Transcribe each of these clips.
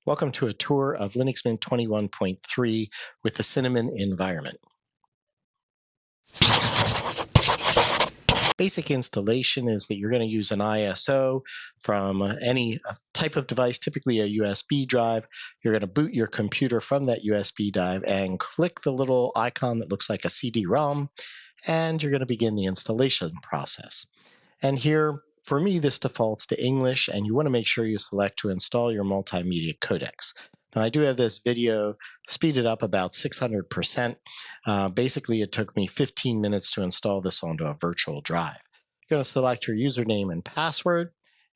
Welcome to a tour of Linux Mint 21.3 with the Cinnamon environment. Basic installation is that you're going to use an ISO from any type of device, typically a USB drive. You're going to boot your computer from that USB drive and click the little icon that looks like a CD-ROM, and you're going to begin the installation process. And here, for me, this defaults to English, and you want to make sure you select to install your multimedia codecs. Now, I do have this video speeded up about 600%. Basically, it took me 15 minutes to install this onto a virtual drive. You're going to select your username and password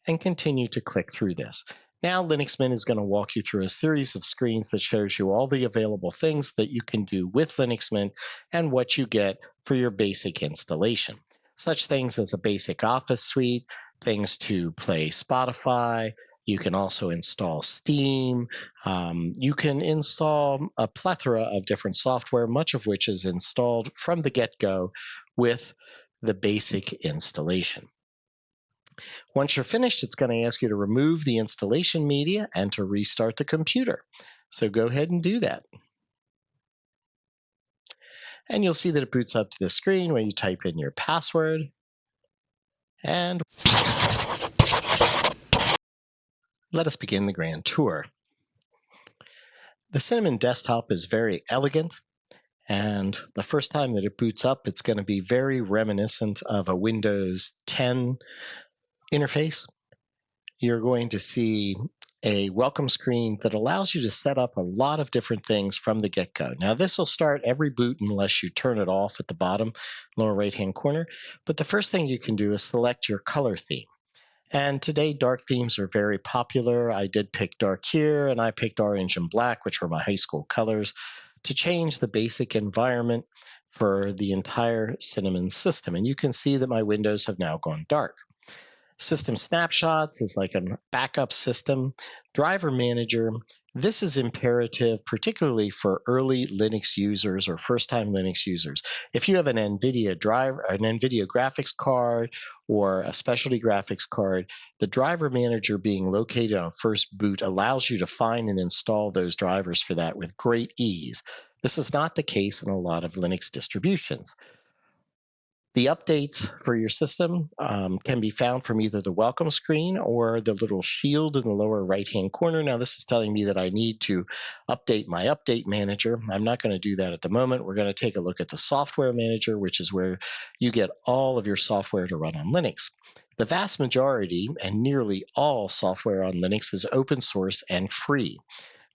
and continue to click through this. Now, Linux Mint is going to walk you through a series of screens that shows you all the available things that you can do with Linux Mint and what you get for your basic installation. Such things as a basic Office suite, things to play Spotify. You can also install Steam. You can install a plethora of different software, much of which is installed from the get-go with the basic installation. Once you're finished, it's going to ask you to remove the installation media and to restart the computer. So go ahead and do that. And you'll see that it boots up to the screen where you type in your password. And let us begin the grand tour. The Cinnamon desktop is very elegant, and the first time that it boots up, it's going to be very reminiscent of a Windows 10 interface. You're going to see a welcome screen that allows you to set up a lot of different things from the get-go. Now, this will start every boot unless you turn it off at the bottom lower right-hand corner. But the first thing you can do is select your color theme. And today, dark themes are very popular. I did pick dark here, and I picked orange and black, which were my high school colors, to change the basic environment for the entire Cinnamon system. And you can see that my windows have now gone dark. System snapshots is like a backup system. Driver manager, this is imperative, particularly for early Linux users or first-time Linux users. If you have an NVIDIA driver, an NVIDIA graphics card, or a specialty graphics card, the driver manager being located on first boot allows you to find and install those drivers for that with great ease. This is not the case in a lot of Linux distributions. The updates for your system can be found from either the welcome screen or the little shield in the lower right-hand corner. Now, this is telling me that I need to update my update manager. I'm not going to do that at the moment. We're going to take a look at the software manager, which is where you get all of your software to run on Linux. The vast majority and nearly all software on Linux is open source and free,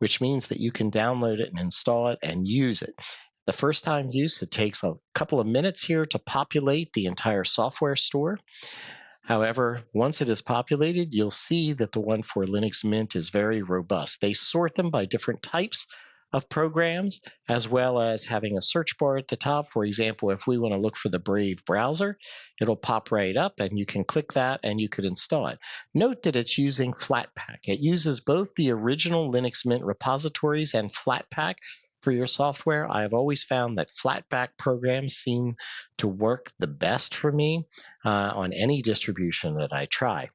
which means that you can download it and install it and use it. The first time use, it takes a couple of minutes here to populate the entire software store. However, once it is populated, you'll see that the one for Linux Mint is very robust. They sort them by different types of programs, as well as having a search bar at the top. For example, if we want to look for the Brave browser, it'll pop right up and you can click that and you could install it. Note that it's using Flatpak. It uses both the original Linux Mint repositories and Flatpak for your software. I have always found that Flatpak programs seem to work the best for me on any distribution that I try.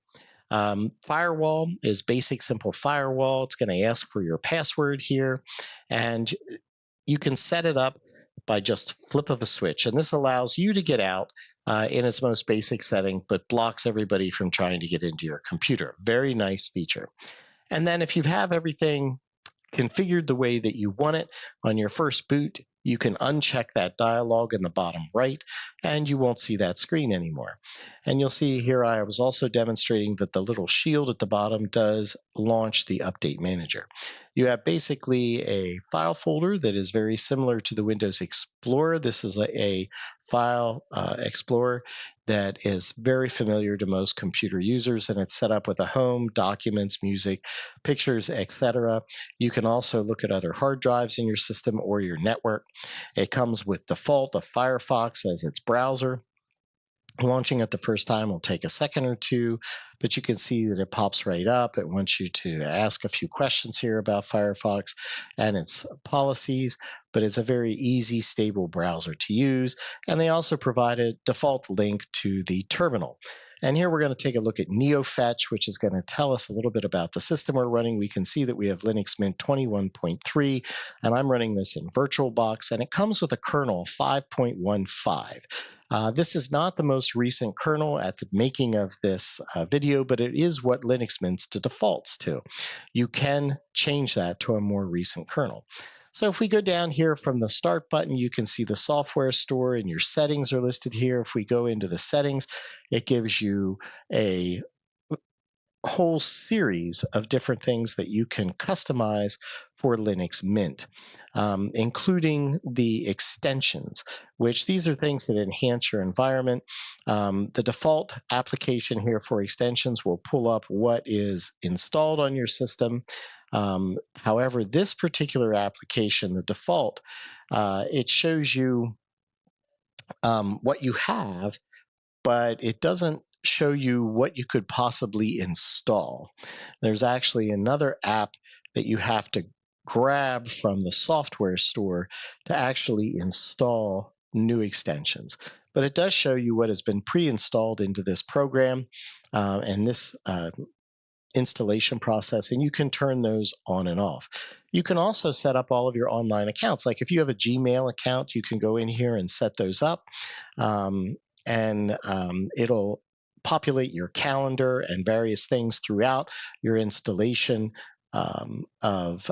Firewall is basic, simple firewall. It's going to ask for your password here, and you can set it up by just flip of a switch. And this allows you to get out in its most basic setting, but blocks everybody from trying to get into your computer. Very nice feature. And then if you have everything configured the way that you want it on your first boot, you can uncheck that dialog in the bottom right, and you won't see that screen anymore. And you'll see here I was also demonstrating that the little shield at the bottom does launch the update manager. You have basically a file folder that is very similar to the Windows Explorer. This is a file explorer that is very familiar to most computer users, and it's set up with a home, documents, music, pictures, etc. You can also look at other hard drives in your system or your network. It comes with default of Firefox as its browser. Launching it the first time will take a second or two, but you can see that it pops right up. It wants you to ask a few questions here about Firefox and its policies, but it's a very easy, stable browser to use. And they also provide a default link to the terminal. And here we're going to take a look at NeoFetch, which is going to tell us a little bit about the system we're running. We can see that we have Linux Mint 21.3, and I'm running this in VirtualBox, and it comes with a kernel 5.15. This is not the most recent kernel at the making of this video, but it is what Linux Mint defaults to. You can change that to a more recent kernel. So if we go down here from the Start button, you can see the software store and your settings are listed here. If we go into the settings, it gives you a whole series of different things that you can customize for Linux Mint, including the extensions, which these are things that enhance your environment. The default application here for extensions will pull up what is installed on your system. However, this particular application, the default, it shows you what you have, but it doesn't show you what you could possibly install. There's actually another app that you have to grab from the software store to actually install new extensions. But it does show you what has been pre-installed into this program and this installation process, and you can turn those on and off. You can also set up all of your online accounts. Like if you have a Gmail account, you can go in here and set those up, and it'll populate your calendar and various things throughout your installation of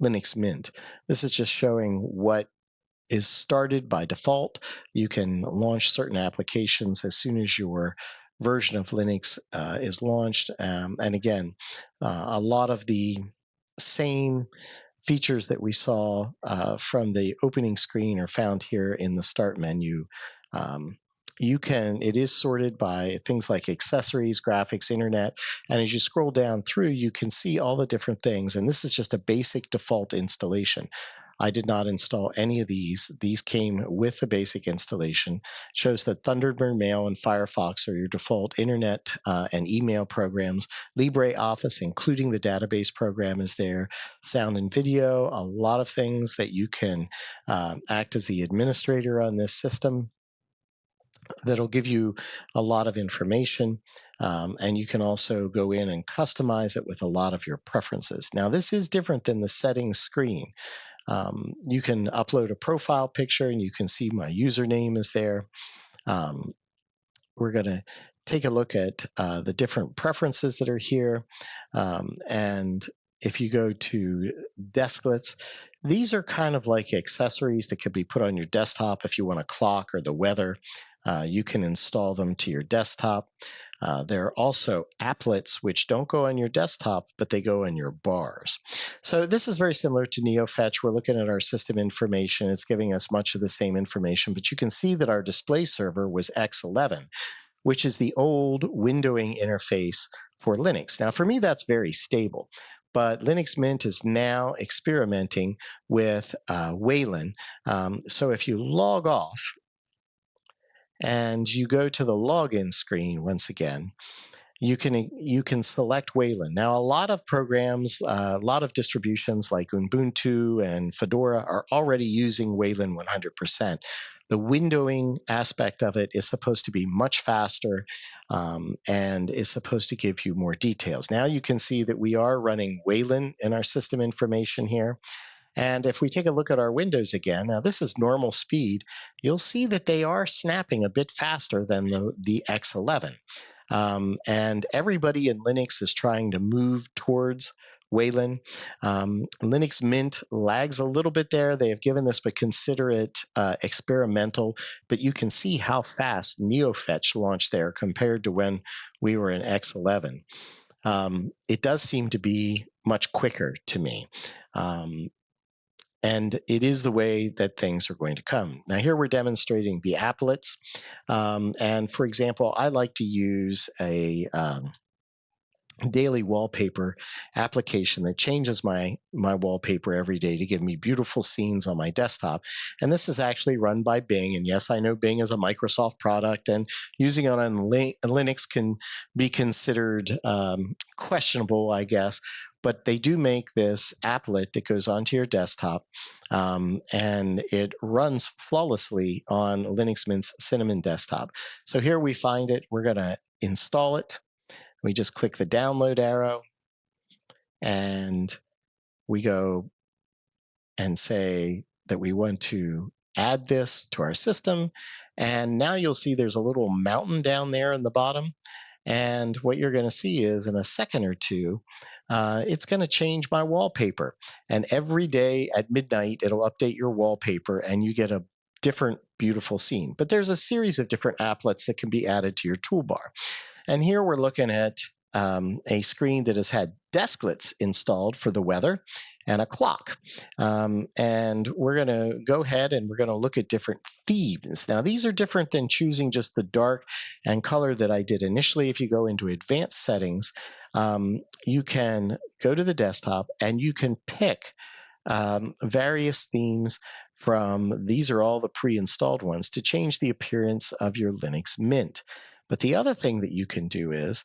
Linux Mint. This is just showing what is started by default. You can launch certain applications as soon as your version of Linux is launched. And again, a lot of the same features that we saw from the opening screen are found here in the Start menu. It is sorted by things like accessories, graphics, internet, and as you scroll down through, you can see all the different things, and this is just a basic default installation. I did not install any of these. These came with the basic installation. It shows that Thunderbird Mail and Firefox are your default internet and email programs. LibreOffice, including the database program, is there. Sound and video, a lot of things that you can act as the administrator on this system. That'll give you a lot of information, and you can also go in and customize it with a lot of your preferences. Now, this is different than the settings screen. You can upload a profile picture, and you can see my username is there. We're going to take a look at the different preferences that are here, and if you go to desklets, these are kind of like accessories that could be put on your desktop if you want a clock or the weather. You can install them to your desktop. There are also applets, which don't go on your desktop, but they go in your bars. So this is very similar to NeoFetch. We're looking at our system information. It's giving us much of the same information, but you can see that our display server was X11, which is the old windowing interface for Linux. Now, for me, that's very stable. But Linux Mint is now experimenting with Wayland. So if you log off, and you go to the login screen once again, you can select Wayland. Now, a lot of programs, a lot of distributions like Ubuntu and Fedora are already using Wayland 100%. The windowing aspect of it is supposed to be much faster and is supposed to give you more details. Now you can see that we are running Wayland in our system information here. And if we take a look at our windows again, now this is normal speed, you'll see that they are snapping a bit faster than the X11. And everybody in Linux is trying to move towards Wayland. Linux Mint lags a little bit there. They have given this, but consider it experimental. But you can see how fast NeoFetch launched there compared to when we were in X11. It does seem to be much quicker to me. And it is the way that things are going to come. Now here we're demonstrating the applets. And for example, I like to use a daily wallpaper application that changes my wallpaper every day to give me beautiful scenes on my desktop. And this is actually run by Bing. And yes, I know Bing is a Microsoft product, and using it on Linux can be considered questionable, I guess. but they do make this applet that goes onto your desktop, and it runs flawlessly on Linux Mint's Cinnamon desktop. So here we find it. We're going to install it. We just click the download arrow, and we go and say that we want to add this to our system. And now you'll see there's a little mountain down there in the bottom. And what you're going to see is in a second or two, it's going to change my wallpaper. And every day at midnight, it'll update your wallpaper and you get a different beautiful scene. But there's a series of different applets that can be added to your toolbar. And here we're looking at a screen that has had desklets installed for the weather and a clock. And we're going to go ahead and we're going to look at different themes. Now, these are different than choosing just the dark and color that I did initially. If you go into advanced settings, you can go to the desktop and you can pick various themes from, these are all the pre-installed ones, to change the appearance of your Linux Mint. But the other thing that you can do is,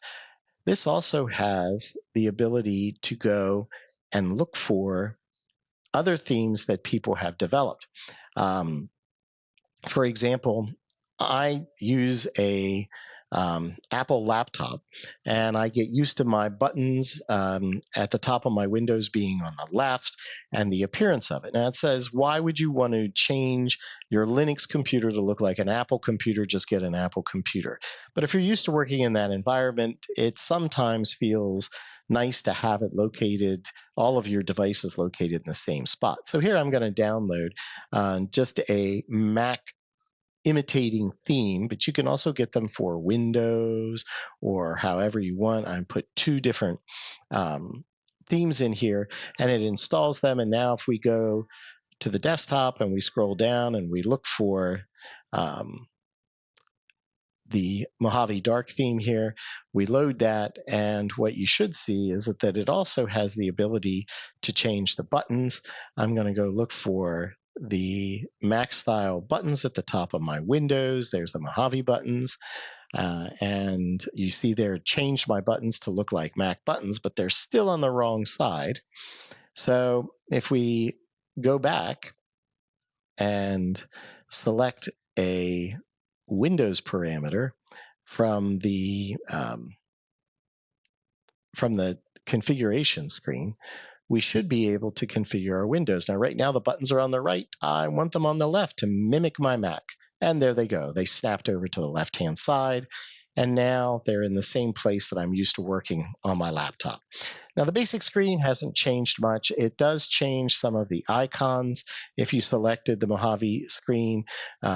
this also has the ability to go and look for other themes that people have developed. For example, I use a Apple laptop, and I get used to my buttons at the top of my windows being on the left and the appearance of it. Now it says, why would you want to change your Linux computer to look like an Apple computer? Just get an Apple computer. But if you're used to working in that environment, it sometimes feels nice to have it located, all of your devices located in the same spot. So here I'm going to download just a Mac imitating theme, but you can also get them for Windows or however you want. I put two different themes in here and it installs them. And now if we go to the desktop and we scroll down and we look for the Mojave Dark theme here, we load that, and what you should see is that it also has the ability to change the buttons. I'm going to go look for the Mac style buttons at the top of my windows. There's the Mojave buttons. And you see there, change my buttons to look like Mac buttons, but they're still on the wrong side. So if we go back and select a Windows parameter from the configuration screen, we should be able to configure our windows. Now, right now, the buttons are on the right. I want them on the left to mimic my Mac. And there they go. They snapped over to the left-hand side. And now they're in the same place that I'm used to working on my laptop. Now, the basic screen hasn't changed much. It does change some of the icons. If you selected the Mojave screen,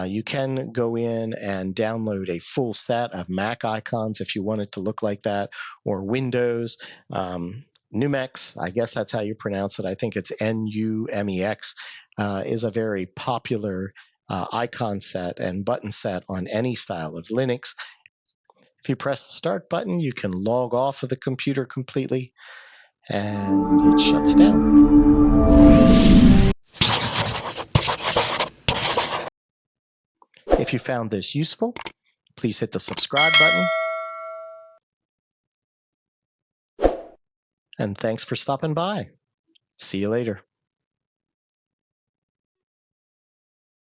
you can go in and download a full set of Mac icons if you want it to look like that, or Windows. Numex, I guess that's how you pronounce it. I think it's Numex, is a very popular icon set and button set on any style of Linux. If you press the start button, you can log off of the computer completely, and it shuts down. If you found this useful, please hit the subscribe button. And thanks for stopping by. See you later.